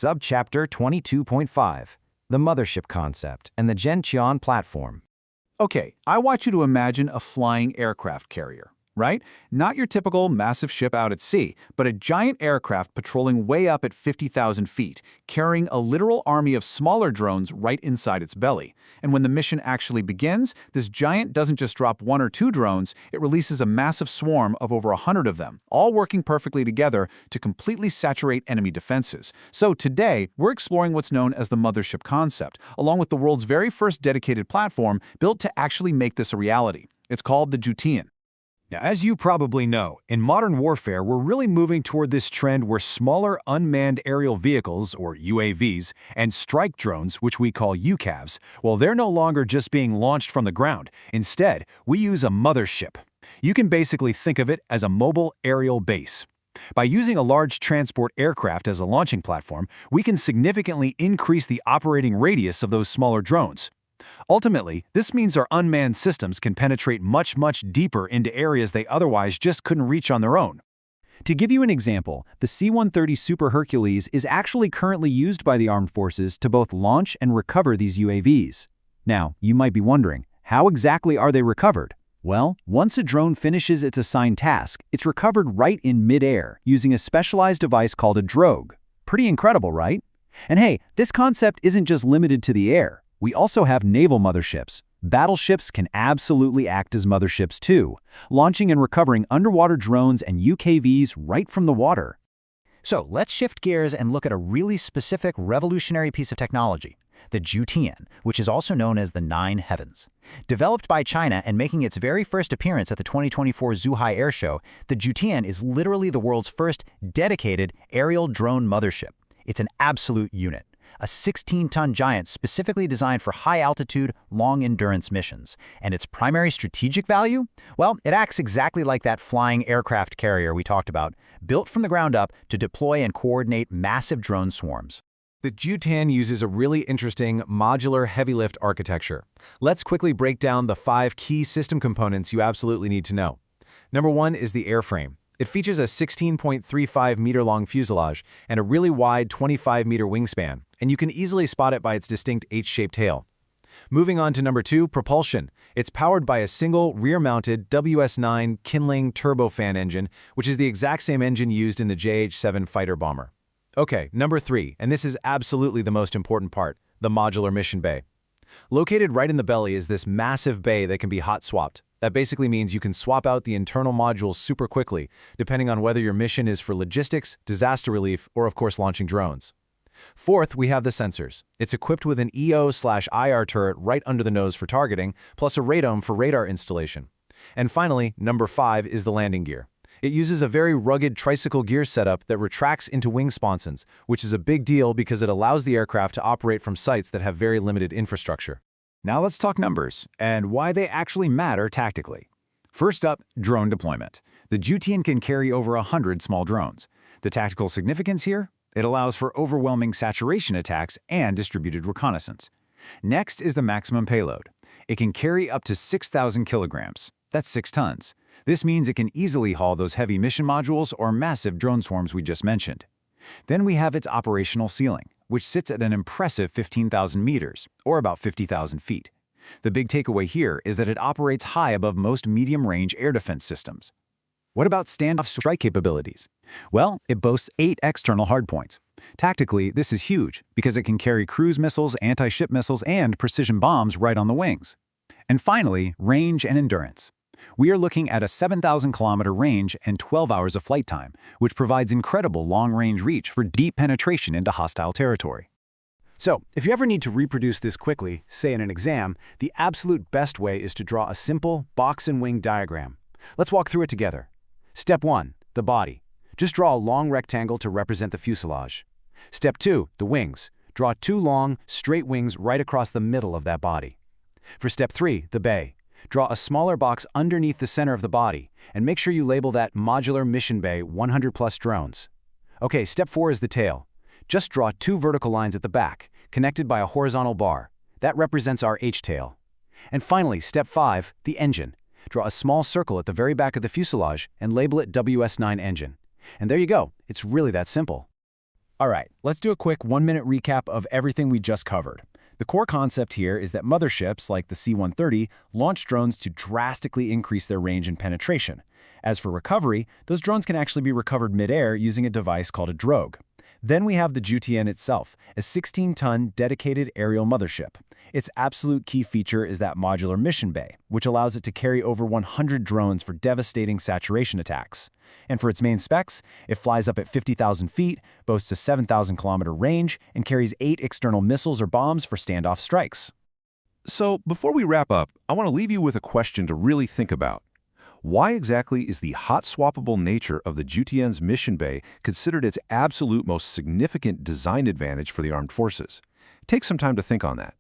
Subchapter 22.5 The Mothership Concept and the Jiutian Platform. Okay, I want you to imagine a flying aircraft carrier, right? Not your typical massive ship out at sea, but a giant aircraft patrolling way up at 50,000 feet, carrying a literal army of smaller drones right inside its belly. And when the mission actually begins, this giant doesn't just drop one or two drones, it releases a massive swarm of over 100 of them, all working perfectly together to completely saturate enemy defenses. So today, we're exploring what's known as the mothership concept, along with the world's very first dedicated platform built to actually make this a reality. It's called the Jiutian. Now, as you probably know, in modern warfare, we're really moving toward this trend where smaller unmanned aerial vehicles, or UAVs, and strike drones, which we call UCAVs, well, they're no longer just being launched from the ground. Instead, we use a mothership. You can basically think of it as a mobile aerial base. By using a large transport aircraft as a launching platform, we can significantly increase the operating radius of those smaller drones. Ultimately, this means our unmanned systems can penetrate much deeper into areas they otherwise just couldn't reach on their own. To give you an example, the C-130 Super Hercules is actually currently used by the armed forces to both launch and recover these UAVs. Now, you might be wondering, how exactly are they recovered? Well, once a drone finishes its assigned task, it's recovered right in mid-air using a specialized device called a drogue. Pretty incredible, right? And hey, this concept isn't just limited to the air. We also have naval motherships. Battleships can absolutely act as motherships too, launching and recovering underwater drones and UKVs right from the water. So let's shift gears and look at a really specific revolutionary piece of technology, the Jiutian, which is also known as the Nine Heavens. Developed by China and making its very first appearance at the 2024 Zhuhai Air Show, the Jiutian is literally the world's first dedicated aerial drone mothership. It's an absolute unit. A 16-ton giant specifically designed for high-altitude, long-endurance missions. And its primary strategic value? Well, it acts exactly like that flying aircraft carrier we talked about, built from the ground up to deploy and coordinate massive drone swarms. The Jiutian uses a really interesting modular heavy-lift architecture. Let's quickly break down the 5 key system components you absolutely need to know. Number 1 is the airframe. It features a 16.35-meter-long fuselage and a really wide 25-meter wingspan, and you can easily spot it by its distinct H-shaped tail. Moving on to number 2, propulsion. It's powered by a single rear-mounted WS-9 Kinling turbofan engine, which is the exact same engine used in the JH-7 fighter bomber. Okay, number 3, and this is absolutely the most important part, the modular mission bay. Located right in the belly is this massive bay that can be hot-swapped. That basically means you can swap out the internal modules super quickly, depending on whether your mission is for logistics, disaster relief, or of course launching drones. Fourth, we have the sensors. It's equipped with an EO/IR turret right under the nose for targeting, plus a radome for radar installation. And finally, number 5 is the landing gear. It uses a very rugged tricycle gear setup that retracts into wing sponsons, which is a big deal because it allows the aircraft to operate from sites that have very limited infrastructure. Now let's talk numbers and why they actually matter tactically. First up, drone deployment. The Jiutian can carry over 100 small drones. The tactical significance here? It allows for overwhelming saturation attacks and distributed reconnaissance. Next is the maximum payload. It can carry up to 6,000 kilograms. That's 6 tons. This means it can easily haul those heavy mission modules or massive drone swarms we just mentioned. Then we have its operational ceiling, which sits at an impressive 15,000 meters, or about 50,000 feet. The big takeaway here is that it operates high above most medium-range air defense systems. What about standoff strike capabilities? Well, it boasts 8 external hardpoints. Tactically, this is huge because it can carry cruise missiles, anti-ship missiles, and precision bombs right on the wings. And finally, range and endurance. We are looking at a 7,000-kilometer range and 12 hours of flight time, which provides incredible long-range reach for deep penetration into hostile territory. So, if you ever need to reproduce this quickly, say in an exam, the absolute best way is to draw a simple box and wing diagram. Let's walk through it together. Step 1, the body. Just draw a long rectangle to represent the fuselage. Step 2, the wings. Draw 2 long, straight wings right across the middle of that body. For step 3, the bay. Draw a smaller box underneath the center of the body, and make sure you label that modular mission bay 100+ drones. Okay, step 4 is the tail. Just draw 2 vertical lines at the back, connected by a horizontal bar. That represents our H-tail. And finally, step 5, the engine. Draw a small circle at the very back of the fuselage and label it WS-9 engine. And there you go, it's really that simple. All right, let's do a quick 1-minute recap of everything we just covered. The core concept here is that motherships, like the C-130, launch drones to drastically increase their range and penetration. As for recovery, those drones can actually be recovered mid-air using a device called a drogue. Then we have the Jiutian itself, a 16-ton dedicated aerial mothership. Its absolute key feature is that modular mission bay, which allows it to carry over 100 drones for devastating saturation attacks. And for its main specs, it flies up at 50,000 feet, boasts a 7,000-kilometer range, and carries 8 external missiles or bombs for standoff strikes. So, before we wrap up, I want to leave you with a question to really think about. Why exactly is the hot-swappable nature of the Jiutian's mission bay considered its absolute most significant design advantage for the armed forces? Take some time to think on that.